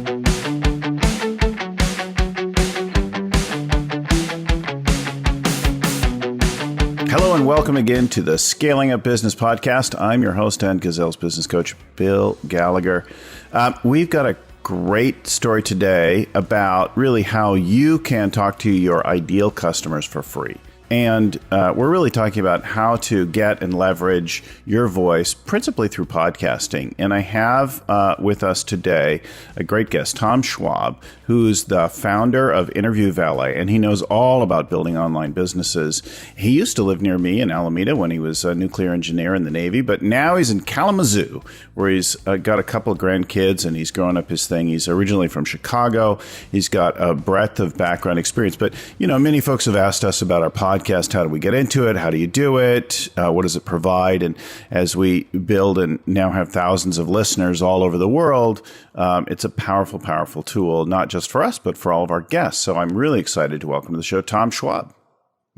Hello and welcome again to the Scaling Up Business Podcast. I'm your host and Gazelle's business coach, Bill Gallagher. We've got a great story today about really how you can talk to your ideal customers for free. And we're really talking about how to get and leverage your voice, principally through podcasting. And I have with us today a great guest, Tom Schwab, who's the founder of Interview Valet, and he knows all about building online businesses. He used to live near me in Alameda when he was a nuclear engineer in the Navy, but now he's in Kalamazoo, where he's got a couple of grandkids and he's growing up his thing. He's originally from Chicago. He's got a breadth of background experience. But, you know, many folks have asked us about our podcast. How do we get into it? How do you do it? What does it provide? And as we build and now have thousands of listeners all over the world, it's a powerful, powerful tool, not just for us, but for all of our guests. So I'm really excited to welcome to the show, Tom Schwab.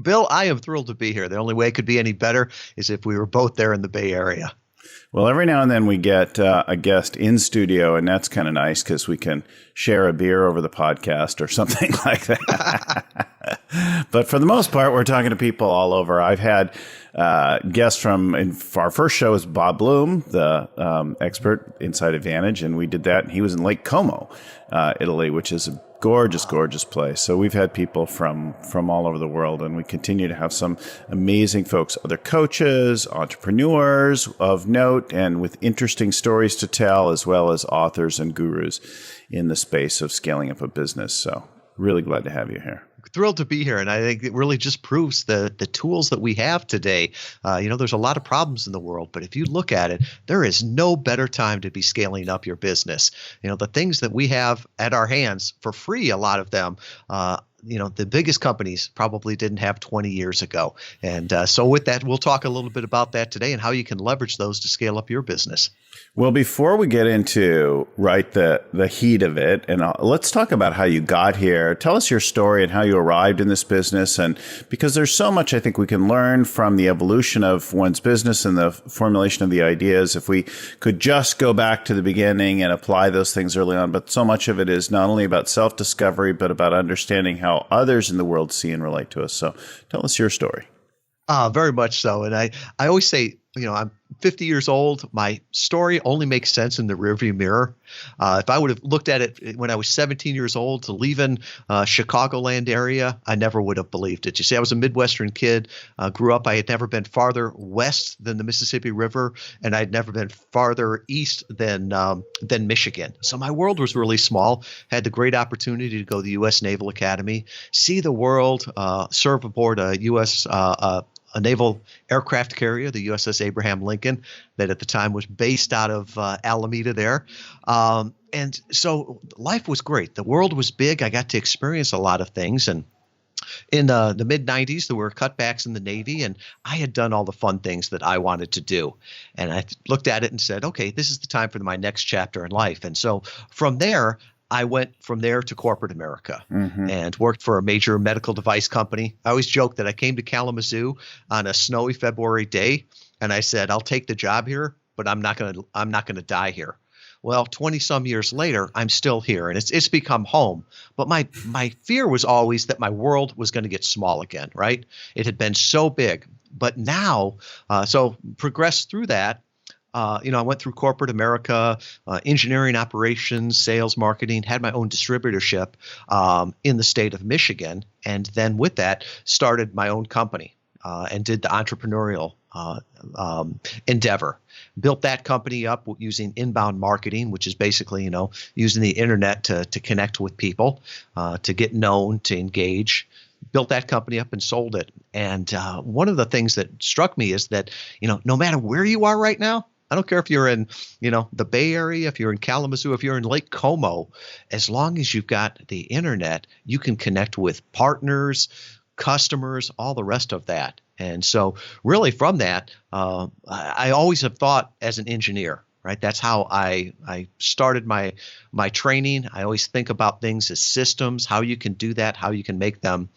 Bill, I am thrilled to be here. The only way it could be any better is if we were both there in the Bay Area. Well, every now and then we get a guest in studio, and that's kind of nice because we can share a beer over the podcast or something like that. But for the most part, we're talking to people all over. I've had guests from our first show is Bob Bloom, the expert Inside Advantage, and we did that. And he was in Lake Como, Italy, which is a gorgeous, gorgeous place. So we've had people from all over the world, and we continue to have some amazing folks, other coaches, entrepreneurs of note, and with interesting stories to tell, as well as authors and gurus in the space of scaling up a business. So really glad to have you here. Thrilled to be here. And I think it really just proves the tools that we have today. There's a lot of problems in the world, but if you look at it, there is no better time to be scaling up your business. The things that we have at our hands for free, a lot of them, the biggest companies probably didn't have 20 years ago. And so with that, we'll talk a little bit about that today and how you can leverage those to scale up your business. Well, before we get into the heat of it, and let's talk about how you got here. Tell us your story and how you arrived in this business. And because there's so much I think we can learn from the evolution of one's business and the formulation of the ideas, if we could just go back to the beginning and apply those things early on. But so much of it is not only about self-discovery, but about understanding how others in the world see and relate to us. So tell us your story. Very much so. And I always say, I'm 50 years old. My story only makes sense in the rearview mirror. If I would have looked at it when I was 17 years old to leaving Chicagoland area, I never would have believed it. You see, I was a Midwestern kid, grew up. I had never been farther west than the Mississippi River, and I'd never been farther east than Michigan. So my world was really small. Had the great opportunity to go to the U.S. Naval Academy, see the world, serve aboard a U.S. A naval aircraft carrier, the USS Abraham Lincoln, that at the time was based out of Alameda there. And so life was great. The world was big. I got to experience a lot of things. And in the mid-'90s, there were cutbacks in the Navy, and I had done all the fun things that I wanted to do. And I looked at it and said, okay, this is the time for my next chapter in life. And so from there, I went from there to corporate America and worked for a major medical device company. I always joke that I came to Kalamazoo on a snowy February day, and I said, I'll take the job here, but I'm not going to die here. Well, 20 some years later, I'm still here, and it's become home. But my fear was always that my world was going to get small again, right? It had been so big. But now, so progressed through that. I went through corporate America, engineering operations, sales, marketing, had my own distributorship in the state of Michigan. And then with that, started my own company and did the entrepreneurial endeavor. Built that company up using inbound marketing, which is basically, using the internet to connect with people, to get known, to engage. Built that company up and sold it. And one of the things that struck me is that, no matter where you are right now, I don't care if you're in, the Bay Area, if you're in Kalamazoo, if you're in Lake Como, as long as you've got the internet, you can connect with partners, customers, all the rest of that. And so really from that, I always have thought as an engineer, right? That's how I started my training. I always think about things as systems, how you can do that, how you can make them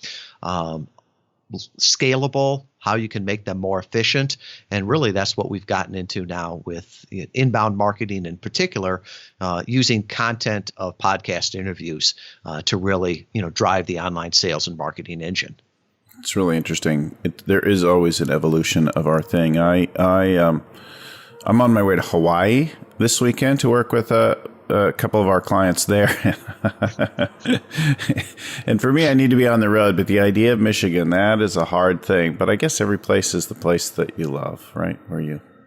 scalable, how you can make them more efficient. And really, that's what we've gotten into now with inbound marketing in particular, using content of podcast interviews to really, drive the online sales and marketing engine. It's really interesting. There is always an evolution of our thing. I'm on my way to Hawaii this weekend to work with a couple of our clients there. And for me, I need to be on the road. But the idea of Michigan, that is a hard thing. But I guess every place is the place that you love, right?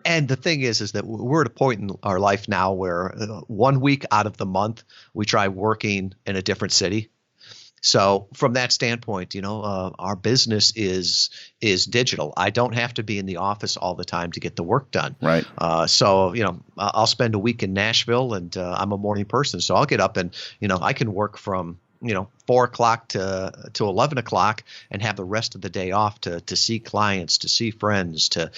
And the thing is that we're at a point in our life now where 1 week out of the month, we try working in a different city. So from that standpoint, our business is digital. I don't have to be in the office all the time to get the work done. Right. So I'll spend a week in Nashville, and I'm a morning person. So I'll get up and, I can work from, 4 o'clock to 11 o'clock and have the rest of the day off to see clients, to see friends, to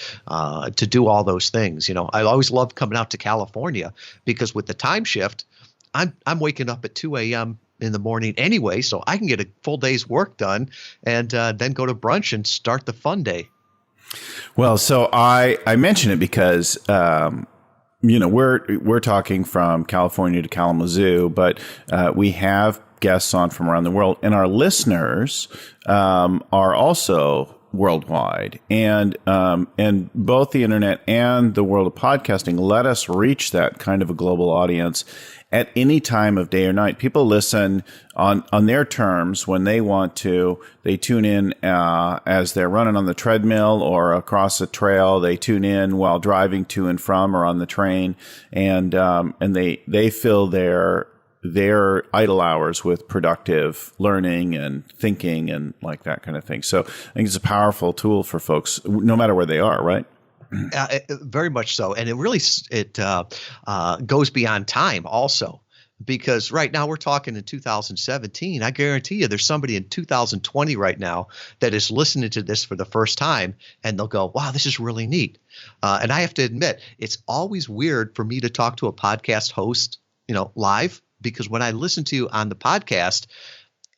do all those things. I always love coming out to California because with the time shift, I'm waking up at 2 a.m. in the morning anyway, so I can get a full day's work done and then go to brunch and start the fun day. Well, so I mention it because we're talking from California to Kalamazoo, but we have guests on from around the world, and our listeners are also worldwide, and both the internet and the world of podcasting let us reach that kind of a global audience at any time of day or night. People listen on their terms when they want to. They tune in as they're running on the treadmill or across a trail. They tune in while driving to and from or on the train, and they fill their idle hours with productive learning and thinking and like that kind of thing. So I think it's a powerful tool for folks, no matter where they are, right? Very much so. And it really goes beyond time also, because right now we're talking in 2017. I guarantee you there's somebody in 2020 right now that is listening to this for the first time, and they'll go, wow, this is really neat. And I have to admit, it's always weird for me to talk to a podcast host, live, because when I listen to you on the podcast,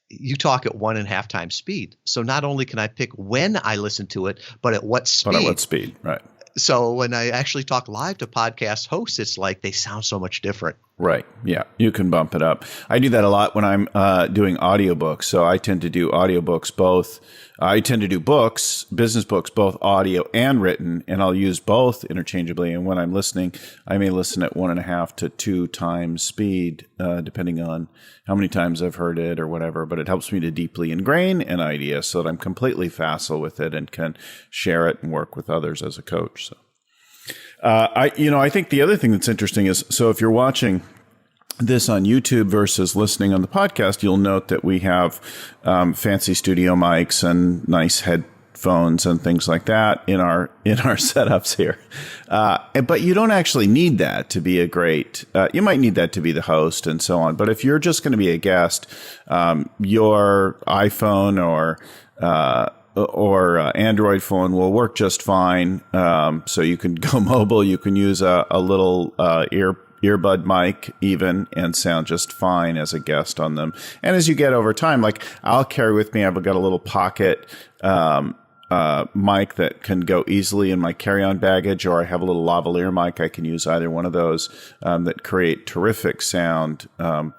you talk at 1.5 times speed. So not only can I pick when I listen to it, but at what speed. Right. So when I actually talk live to podcast hosts, it's like they sound so much different. Right. Yeah. You can bump it up. I do that a lot when I'm doing audiobooks. So I tend to do audiobooks both. I tend to do books, business books, both audio and written, and I'll use both interchangeably. And when I'm listening, I may listen at 1.5 to 2 times speed, depending on how many times I've heard it or whatever. But it helps me to deeply ingrain an idea so that I'm completely facile with it and can share it and work with others as a coach. So. I think the other thing that's interesting is, so if you're watching this on YouTube versus listening on the podcast, you'll note that we have fancy studio mics and nice headphones and things like that in our setups here. But you don't actually need that to be a great. You might need that to be the host and so on. But if you're just going to be a guest, your iPhone or Android phone will work just fine. So you can go mobile. You can use a little earbud mic even and sound just fine as a guest on them. And as you get over time, like I'll carry with me, I've got a little pocket mic that can go easily in my carry-on baggage, or I have a little lavalier mic. I can use either one of those that create terrific sound.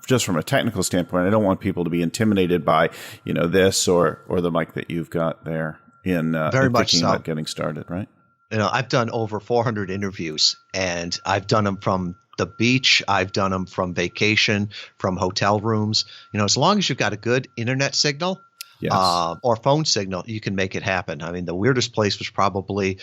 Just from a technical standpoint, I don't want people to be intimidated by, this or the mic that you've got there in Very much thinking so. about getting started, right? I've done over 400 interviews, and I've done them from the beach. I've done them from vacation, from hotel rooms. As long as you've got a good internet signal, Yes. Or phone signal, you can make it happen. I mean, the weirdest place was probably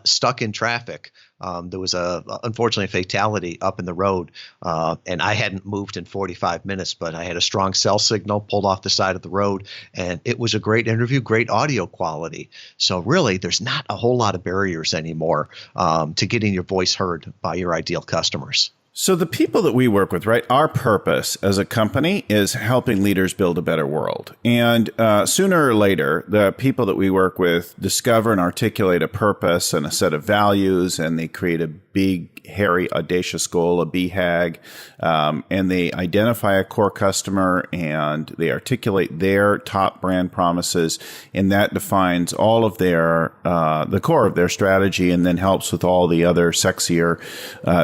stuck in traffic. There was unfortunately a fatality up in the road, and I hadn't moved in 45 minutes, but I had a strong cell signal, pulled off the side of the road, and it was a great interview, great audio quality. So really, there's not a whole lot of barriers anymore to getting your voice heard by your ideal customers. So the people that we work with, right, our purpose as a company is helping leaders build a better world. And sooner or later, the people that we work with discover and articulate a purpose and a set of values, and they create a big hairy, audacious goal, a BHAG, and they identify a core customer and they articulate their top brand promises, and that defines all of their the core of their strategy, and then helps with all the other sexier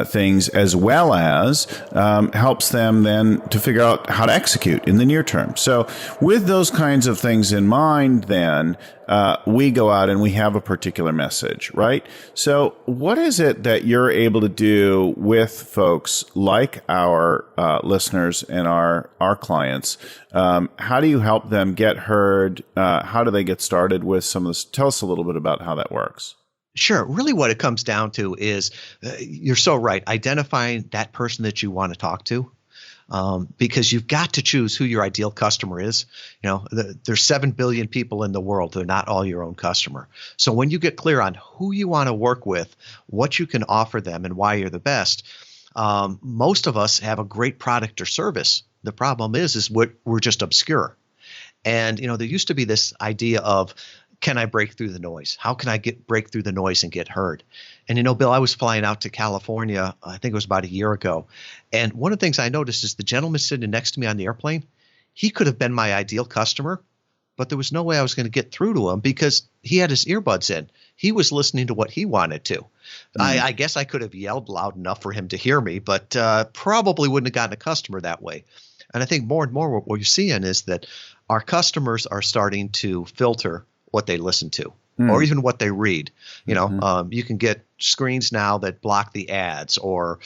things, as well as helps them then to figure out how to execute in the near term. So with those kinds of things in mind, then we go out and we have a particular message, right? So what is it that you're able to do with folks like our listeners and our clients? How do you help them get heard? How do they get started with some of this? Tell us a little bit about how that works. Sure. Really what it comes down to is you're so right. Identifying that person that you want to talk to. Because you've got to choose who your ideal customer is. You know, there's 7 billion people in the world. They're not all your own customer. So when you get clear on who you want to work with, what you can offer them, and why you're the best, most of us have a great product or service. The problem is we're just obscure. And, you know, there used to be this idea of, can I break through the noise? How can I break through the noise and get heard? And, you know, Bill, I was flying out to California, I think it was about a year ago. And one of the things I noticed is the gentleman sitting next to me on the airplane, he could have been my ideal customer, but there was no way I was going to get through to him because he had his earbuds in. He was listening to what he wanted to. I guess I could have yelled loud enough for him to hear me, but probably wouldn't have gotten a customer that way. And I think more and more what you're seeing is that our customers are starting to filter what they listen to or even what they read. You know, you can get screens now that block the ads or,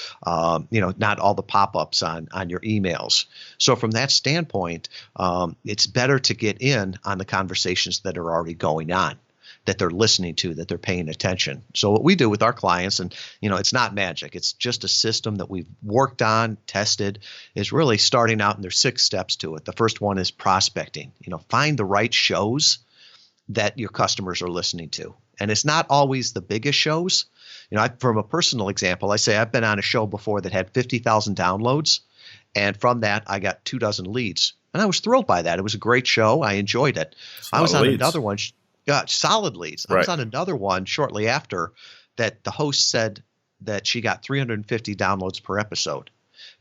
you know, not all the pop-ups on your emails. So from that standpoint, it's better to get in on the conversations that are already going on, that they're listening to, that they're paying attention. So what we do with our clients, and, you know, it's not magic. It's just a system that we've worked on, tested, is really starting out, and there's 6 steps to it. The first one is prospecting. You know, find the right shows that your customers are listening to. And it's not always the biggest shows. You know, from a personal example, I say I've been on a show before that had 50,000 downloads. And from that, I got 24 leads. And I was thrilled by that. It was a great show. I enjoyed it. I was on another one, solid leads. I was on another one shortly after that the host said that she got 350 downloads per episode.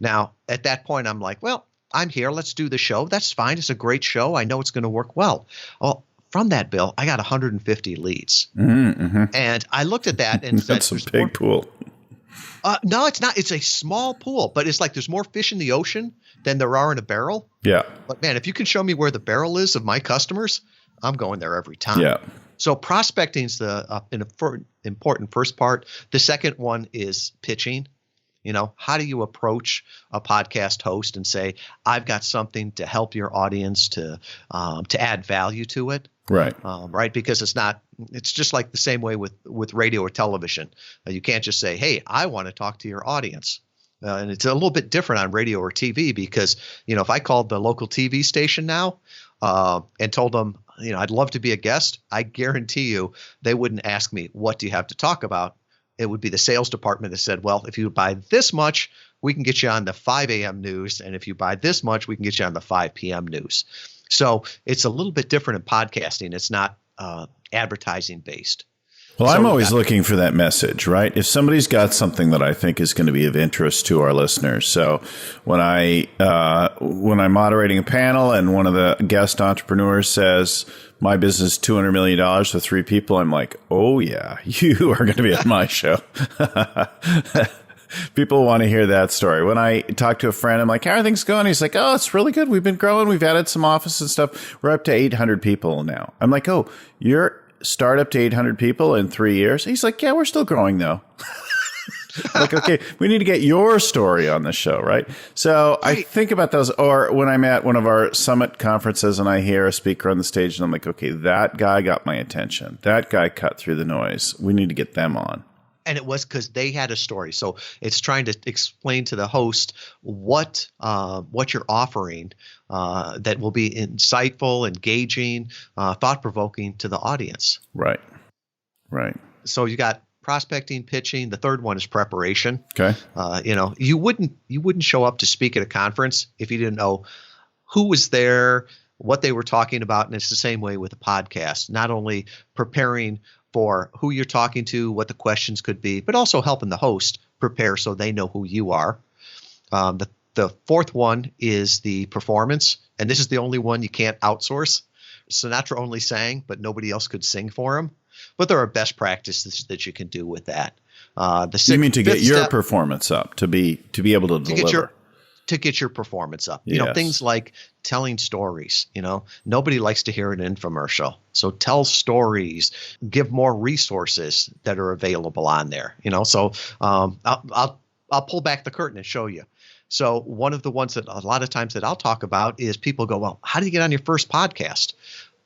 Now, at that point, I'm like, well, I'm here. Let's do the show. That's fine. It's a great show. I know it's going to work well. Well, from that, Bill, I got 150 leads. And I looked at that and said, that's a big pool. No, it's not. It's a small pool, but it's like there's more fish in the ocean than there are in a barrel. Yeah. But man, if you can show me where the barrel is of my customers, I'm going there every time. Yeah. So prospecting is the important first part. The second one is pitching. You know, how do you approach a podcast host and say, I've got something to help your audience to add value to it? Right. Right. Because it's just like the same way with radio or television. You can't just say, hey, I want to talk to your audience. And it's a little bit different on radio or TV because, you know, if I called the local TV station now and told them, you know, I'd love to be a guest, I guarantee you they wouldn't ask me, what do you have to talk about? It would be the sales department that said, well, if you buy this much, we can get you on the 5 a.m. news. And if you buy this much, we can get you on the 5 p.m. news. So it's a little bit different in podcasting. It's not advertising based. Well, I'm always looking for that message, right? If somebody's got something that I think is going to be of interest to our listeners. So when I'm moderating a panel and one of the guest entrepreneurs says, my business is $200 million with 3 people, I'm like, oh yeah, you are going to be on my show. People want to hear that story. When I talk to a friend, I'm like, how are things going? He's like, oh, it's really good. We've been growing. We've added some offices and stuff. We're up to 800 people now. I'm like, oh, you're startup to 800 people in 3 years? He's like, yeah, we're still growing though. Like, okay, we need to get your story on the show, right? So I think about those, or when I'm at one of our summit conferences and I hear a speaker on the stage and I'm like, okay, that guy got my attention. That guy cut through the noise. We need to get them on. And it was because they had a story. So it's trying to explain to the host what you're offering that will be insightful, engaging, thought-provoking to the audience. Right. Right. So you got prospecting, pitching. The third one is preparation. Okay. You know, you wouldn't show up to speak at a conference if you didn't know who was there, what they were talking about. And it's the same way with a podcast. Not only preparing for who you're talking to, what the questions could be, but also helping the host prepare so they know who you are. The fourth one is the performance, and this is the only one you can't outsource. Sinatra only sang, but nobody else could sing for him. But there are best practices that you can do with that. You mean to get your performance up, to be able to deliver? To get your performance up. You know, things like telling stories. You know, nobody likes to hear an infomercial. So tell stories, give more resources that are available on there. You know, so I'll pull back the curtain and show you. So one of the ones that a lot of times that I'll talk about is people go, well, how do you get on your first podcast?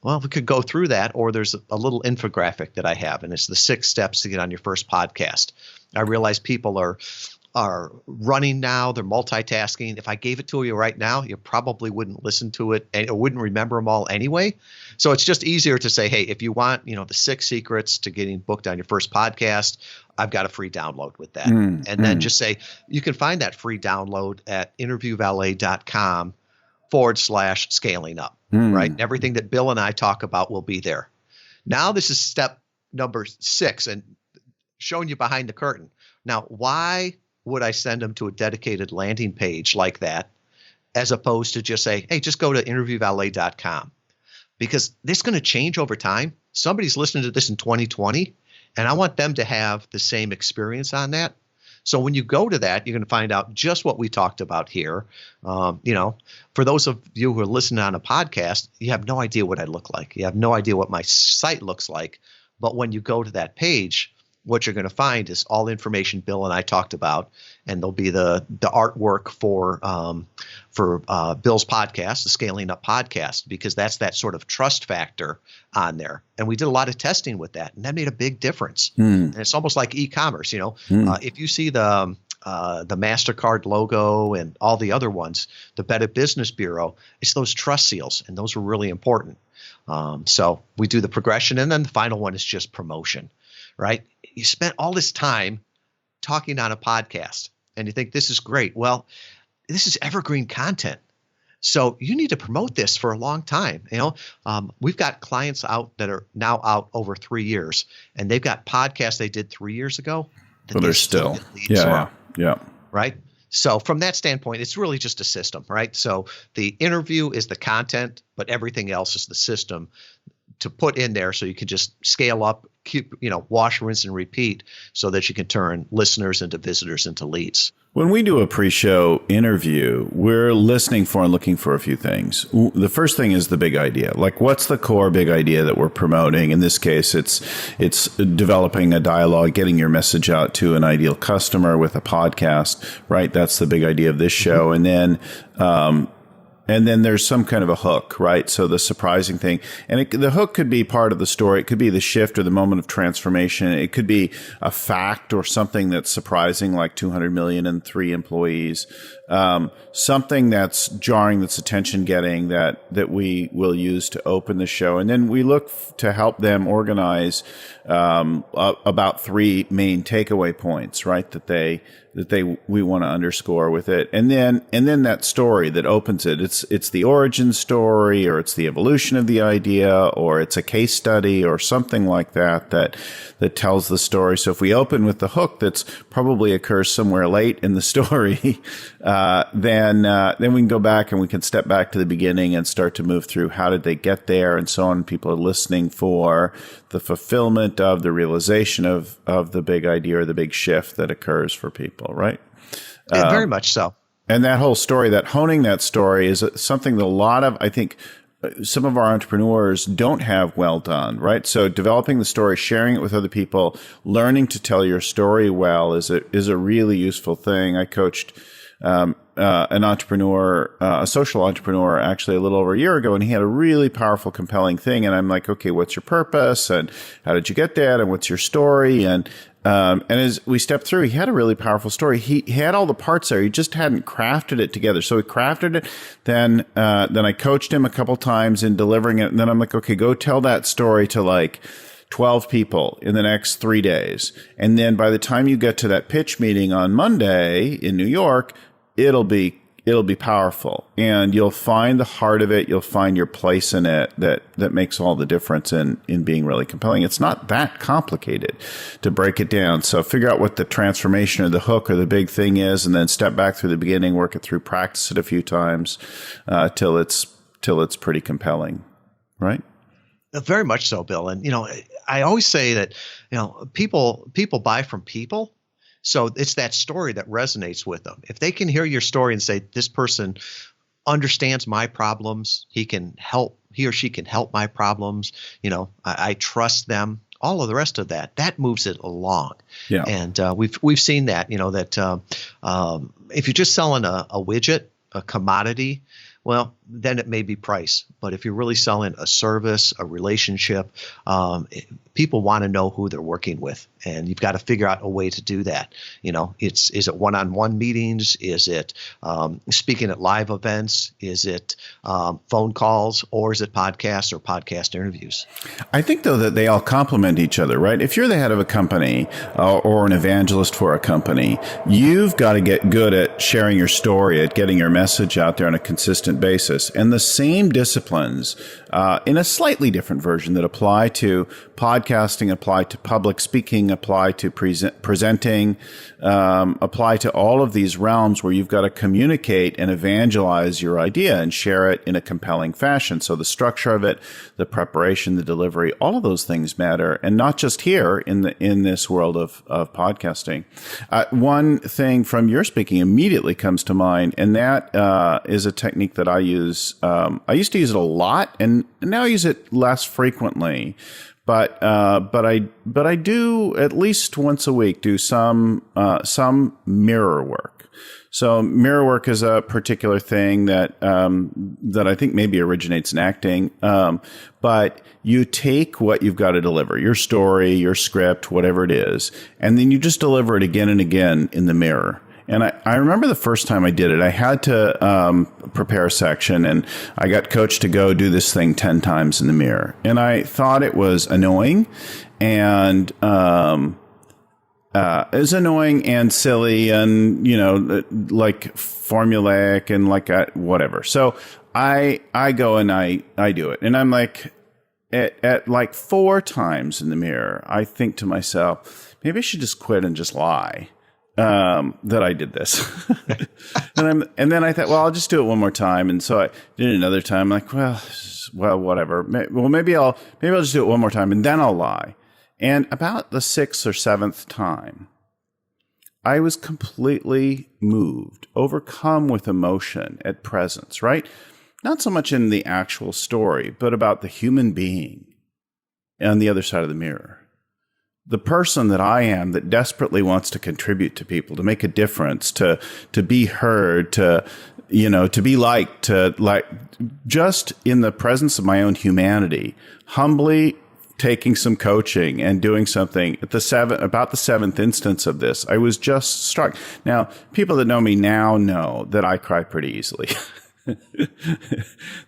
Well, we could go through that, or there's a little infographic that I have, and it's the 6 steps to get on your first podcast. I realize people are running now. They're multitasking. If I gave it to you right now, you probably wouldn't listen to it or wouldn't remember them all anyway. So it's just easier to say, hey, if you want, the 6 secrets to getting booked on your first podcast, I've got a free download with that. Then just say, you can find that free download at interviewvalet.com/scaling up, right? And everything that Bill and I talk about will be there. Now this is step number 6 and showing you behind the curtain. Now, why would I send them to a dedicated landing page like that as opposed to just say, hey, just go to interviewvalet.com? Because this is going to change over time. Somebody's listening to this in 2020, and I want them to have the same experience on that. So when you go to that, you're going to find out just what we talked about here. For those of you who are listening on a podcast, you have no idea what I look like. You have no idea what my site looks like. But when you go to that page, what you're going to find is all the information Bill and I talked about, and there'll be the artwork for Bill's podcast, the Scaling Up podcast, because that's that sort of trust factor on there. And we did a lot of testing with that, and that made a big difference. And it's almost like e-commerce. If you see the MasterCard logo and all the other ones, the Better Business Bureau, it's those trust seals, and those are really important. So we do the progression, and then the final one is just promotion. Right? You spent all this time talking on a podcast and you think this is great. Well, this is evergreen content. So you need to promote this for a long time. We've got clients out that are now out over 3 years, and they've got podcasts they did 3 years ago. But they're still. Yeah. Right. So from that standpoint, it's really just a system, right? So the interview is the content, but everything else is the system to put in there so you can just scale up, keep, wash, rinse, and repeat so that you can turn listeners into visitors into leads. When we do a pre-show interview, we're listening for and looking for a few things. The first thing is the big idea. Like, what's the core big idea that we're promoting? In this case, it's developing a dialogue, getting your message out to an ideal customer with a podcast, right? That's the big idea of this show. And then there's some kind of a hook, right? So the surprising thing, and the hook could be part of the story. It could be the shift or the moment of transformation. It could be a fact or something that's surprising, like 200 million and 3 employees. Something that's jarring, that's attention getting, that we will use to open the show. And then we look to help them organize about 3 main takeaway points, right? That we want to underscore with it. And then that story that opens it. It's the origin story, or it's the evolution of the idea, or it's a case study or something like that tells the story. So if we open with the hook that's probably occurs somewhere late in the story, then we can go back and we can step back to the beginning and start to move through how did they get there and so on. People are listening for the fulfillment of the realization of the big idea or the big shift that occurs for people, right? Very much so. And that whole story, that honing that story is something that a lot of, I think, some of our entrepreneurs don't have well done, right? So developing the story, sharing it with other people, learning to tell your story well is a really useful thing. I coached an entrepreneur, a social entrepreneur, actually a little over a year ago, and he had a really powerful, compelling thing. And I'm like, okay, what's your purpose? And how did you get that? And what's your story? And as we stepped through, he had a really powerful story. He had all the parts there. He just hadn't crafted it together. So he crafted it. Then I coached him a couple times in delivering it. And then I'm like, okay, go tell that story to like 12 people in the next 3 days. And then by the time you get to that pitch meeting on Monday in New York, it'll be it'll be powerful, and you'll find the heart of it. You'll find your place in it that makes all the difference in being really compelling. It's not that complicated to break it down. So figure out what the transformation or the hook or the big thing is, and then step back through the beginning, work it through, practice it a few times till it's pretty compelling, right? Very much so, Bill. And I always say that people buy from people. So it's that story that resonates with them. If they can hear your story and say, this person understands my problems, he or she can help my problems, I trust them, all of the rest of that moves it along. Yeah. And we've seen that, that if you're just selling a widget, a commodity, well, then it may be price. But if you're really selling a service, a relationship, people want to know who they're working with, and you've got to figure out a way to do that. Is it one-on-one meetings? Is it speaking at live events? Is it phone calls, or is it podcasts or podcast interviews? I think, though, that they all complement each other, right? If you're the head of a company or an evangelist for a company, you've got to get good at sharing your story, at getting your message out there on a consistent basis. And the same disciplines in a slightly different version that apply to podcasting, apply to public speaking, apply to presenting, apply to all of these realms where you've got to communicate and evangelize your idea and share it in a compelling fashion. So the structure of it, the preparation, the delivery, all of those things matter, and not just here in this world of podcasting. One thing from your speaking immediately comes to mind, and that is a technique that I use. I used to use it a lot, and now I use it less frequently. But I do at least once a week do some mirror work. So mirror work is a particular thing that I think maybe originates in acting. But you take what you've got to deliver, your story, your script, whatever it is, and then you just deliver it again and again in the mirror. And I remember the first time I did it, I had to prepare a section, and I got coached to go do this thing 10 times in the mirror. And I thought it was annoying, and it was annoying and silly and, like formulaic and like whatever. So I go and I do it. And I'm like, at like 4 times in the mirror, I think to myself, maybe I should just quit and just lie. That I did this. and then I thought, well, I'll just do it one more time. And so I did it another time. I'm like, well, whatever. Maybe I'll just do it one more time, and then I'll lie. And about the 6th or 7th time, I was completely moved, overcome with emotion at presence, right? Not so much in the actual story, but about the human being on the other side of the mirror. The person that I am that desperately wants to contribute to people, to make a difference, to be heard, to be liked, to like just in the presence of my own humanity, humbly taking some coaching and doing something at about the 7th instance of this. I was just struck. Now, people that know me now know that I cry pretty easily.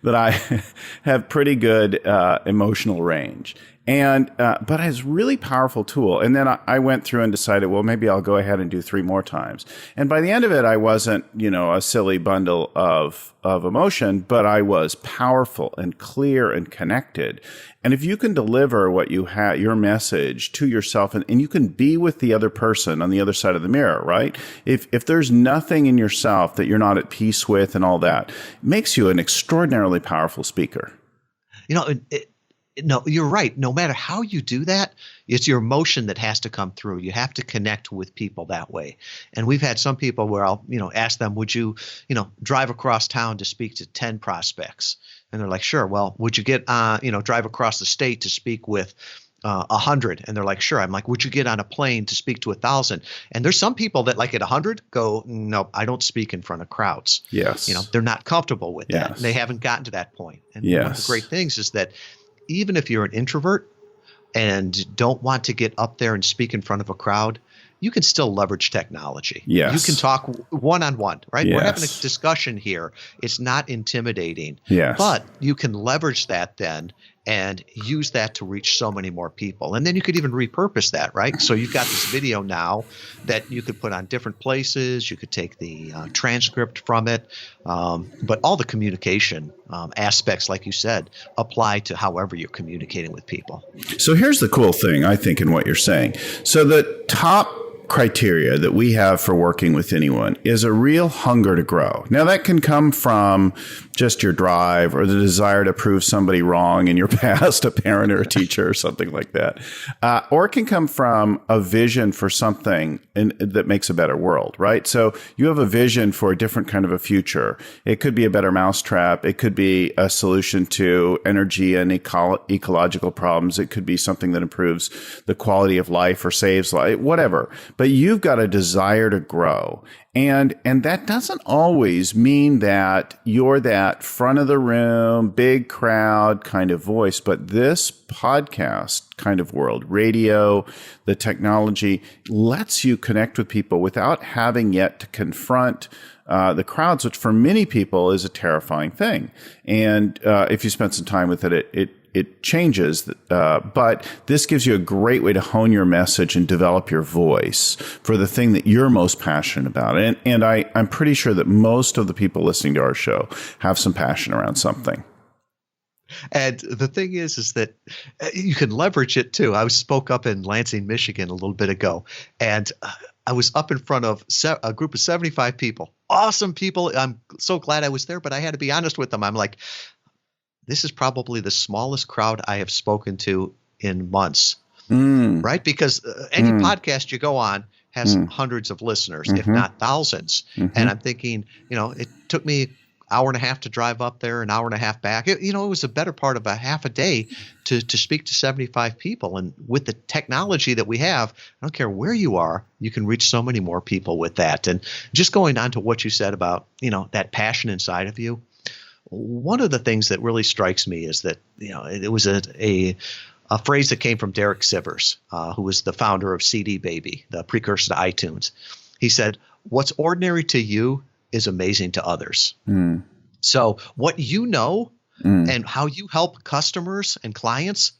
That I have pretty good emotional range. But it's a really powerful tool. And then I went through and decided, well, maybe I'll go ahead and do 3 more times. And by the end of it, I wasn't, a silly bundle of emotion, but I was powerful and clear and connected. And if you can deliver what you have, your message to yourself, and you can be with the other person on the other side of the mirror, right? If there's nothing in yourself that you're not at peace with and all that, it makes you an extraordinarily powerful speaker. No, you're right. No matter how you do that, it's your emotion that has to come through. You have to connect with people that way. And we've had some people where I'll, ask them, would you, drive across town to speak to 10 prospects? And they're like, sure. Well, would you get, drive across the state to speak with 100? And they're like, sure. I'm like, would you get on a plane to speak to 1,000? And there's some people that like at 100 go, no, I don't speak in front of crowds. Yes. They're not comfortable with that. Yes. And they haven't gotten to that point. And yes. One of the great things is that even if you're an introvert and don't want to get up there and speak in front of a crowd, you can still leverage technology. Yes. You can talk one-on-one, right? Yes. We're having a discussion here. It's not intimidating. Yes. But you can leverage that then and use that to reach so many more people. And then you could even repurpose that, right? So you've got this video now that you could put on different places. You could take the transcript from it. But all the communication aspects, like you said, apply to however you're communicating with people. So here's the cool thing, I think, in what you're saying. So the top criteria that we have for working with anyone is a real hunger to grow. Now, that can come from just your drive or the desire to prove somebody wrong in your past, a parent or a teacher or something like that. Or it can come from a vision for something that makes a better world, right? So you have a vision for a different kind of a future. It could be a better mousetrap. It could be a solution to energy and ecological problems. It could be something that improves the quality of life or saves life, whatever. But you've got a desire to grow. And that doesn't always mean that you're that front of the room, big crowd kind of voice. But this podcast kind of world, radio, the technology lets you connect with people without having yet to confront the crowds, which for many people is a terrifying thing. And if you spend some time with it changes, but this gives you a great way to hone your message and develop your voice for the thing that you're most passionate about. And I'm pretty sure that most of the people listening to our show have some passion around something. And the thing is that you can leverage it too. I spoke up in Lansing, Michigan a little bit ago, and I was up in front of a group of 75 people. Awesome people. I'm so glad I was there, but I had to be honest with them. I'm like, this is probably the smallest crowd I have spoken to in months, right? Because any podcast you go on has hundreds of listeners, if not thousands. And I'm thinking, it took me an hour and a half to drive up there, an hour and a half back. It was a better part of a half a day to speak to 75 people. And with the technology that we have, I don't care where you are, you can reach so many more people with that. And just going on to what you said about, that passion inside of you. One of the things that really strikes me is that, it was a phrase that came from Derek Sivers, who was the founder of CD Baby, the precursor to iTunes. He said, "What's ordinary to you is amazing to others." So what you know and how you help customers and clients,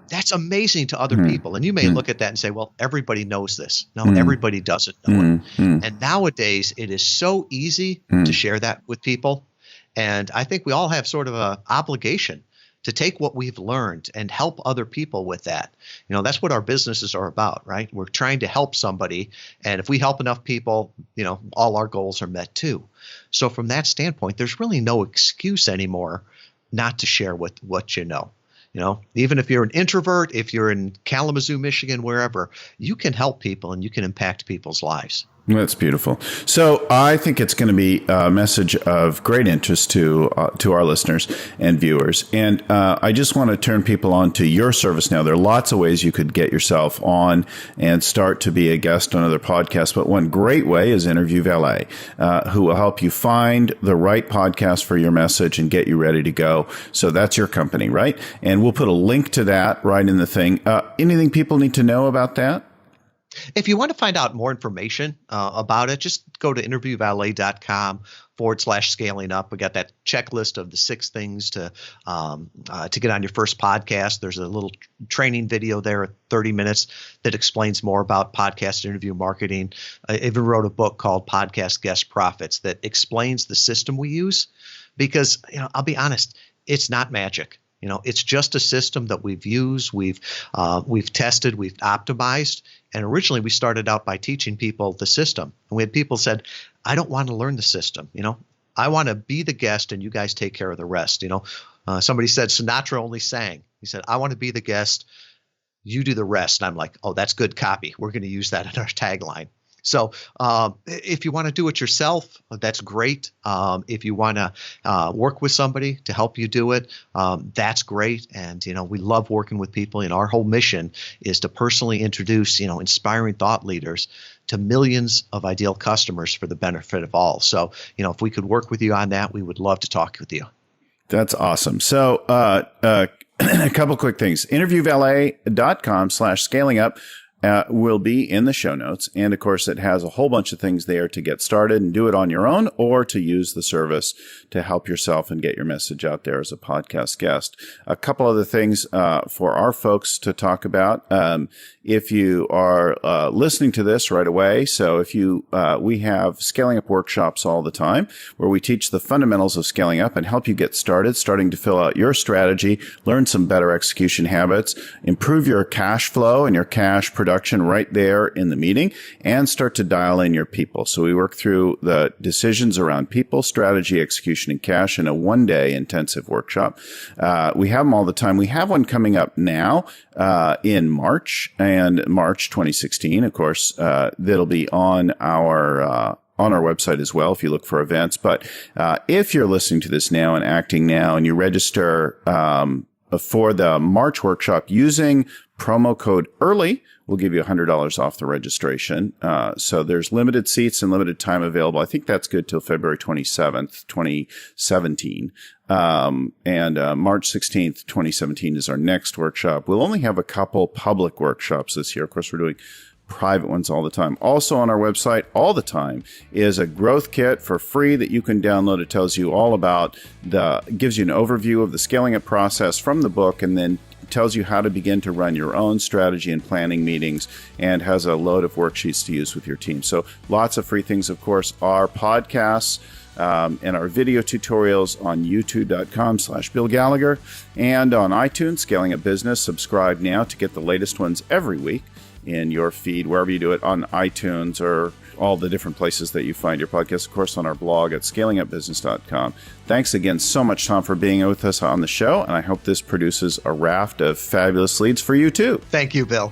that's amazing to other people. And you may look at that and say, well, everybody knows this. No, everybody doesn't know it. And nowadays, it is so easy to share that with people. And I think we all have sort of an obligation to take what we've learned and help other people with that. That's what our businesses are about, right? We're trying to help somebody. And if we help enough people, all our goals are met too. So from that standpoint, there's really no excuse anymore not to share what you know. Even if you're an introvert, if you're in Kalamazoo, Michigan, wherever, you can help people and you can impact people's lives. That's beautiful. So I think it's going to be a message of great interest to our listeners and viewers. And I just want to turn people on to your service now. There are lots of ways you could get yourself on and start to be a guest on other podcasts. But one great way is Interview Valet, who will help you find the right podcast for your message and get you ready to go. So that's your company, right? And we'll put a link to that right in the thing. Anything people need to know about that? If you want to find out more information about it, just go to interviewvalet.com/scaling up. We got that checklist of the 6 things to get on your first podcast. There's a little training video there at 30 minutes that explains more about podcast interview marketing. I even wrote a book called Podcast Guest Profits that explains the system we use because, I'll be honest, it's not magic. It's just a system that we've used, we've tested, we've optimized. And originally we started out by teaching people the system. And we had people said, I don't want to learn the system. I want to be the guest and you guys take care of the rest. Somebody said Sinatra only sang. He said, I want to be the guest. You do the rest. And I'm like, oh, that's good copy. We're going to use that in our tagline. So if you want to do it yourself, that's great. If you want to work with somebody to help you do it, that's great. And, we love working with people. And our whole mission is to personally introduce, inspiring thought leaders to millions of ideal customers for the benefit of all. So, if we could work with you on that, we would love to talk with you. That's awesome. So a couple quick things. Interviewvalet.com/scaling up. will be in the show notes. And of course, it has a whole bunch of things there to get started and do it on your own, or to use the service to help yourself and get your message out there as a podcast guest. A couple other things for our folks to talk about. If you are listening to this right away, so if you we have scaling up workshops all the time where we teach the fundamentals of scaling up and help you get started, starting to fill out your strategy, learn some better execution habits, improve your cash flow and your cash production right there in the meeting, and start to dial in your people. So we work through the decisions around people, strategy, execution, and cash in a one-day intensive workshop. We have them all the time. We have one coming up now in March 2016. Of course, that'll be on our website as well if you look for events. But if you're listening to this now and acting now, and you register for the March workshop using promo code EARLY, we'll give you $100 off the registration. So there's limited seats and limited time available. I think that's good till February 27th, 2017. And March 16th, 2017 is our next workshop. We'll only have a couple public workshops this year. Of course, we're doing private ones all the time. Also on our website all the time is a growth kit for free that you can download. It tells you all about gives you an overview of the scaling up process from the book, and then tells you how to begin to run your own strategy and planning meetings, and has a load of worksheets to use with your team. So lots of free things. Of course, our podcasts and our video tutorials on youtube.com/Bill Gallagher, and on iTunes, Scaling Up Business. Subscribe now to get the latest ones every week in your feed, wherever you do it, on iTunes or all the different places that you find your podcast. Of course, on our blog at scalingupbusiness.com. Thanks again so much, Tom, for being with us on the show, and I hope this produces a raft of fabulous leads for you too. Thank you, Bill.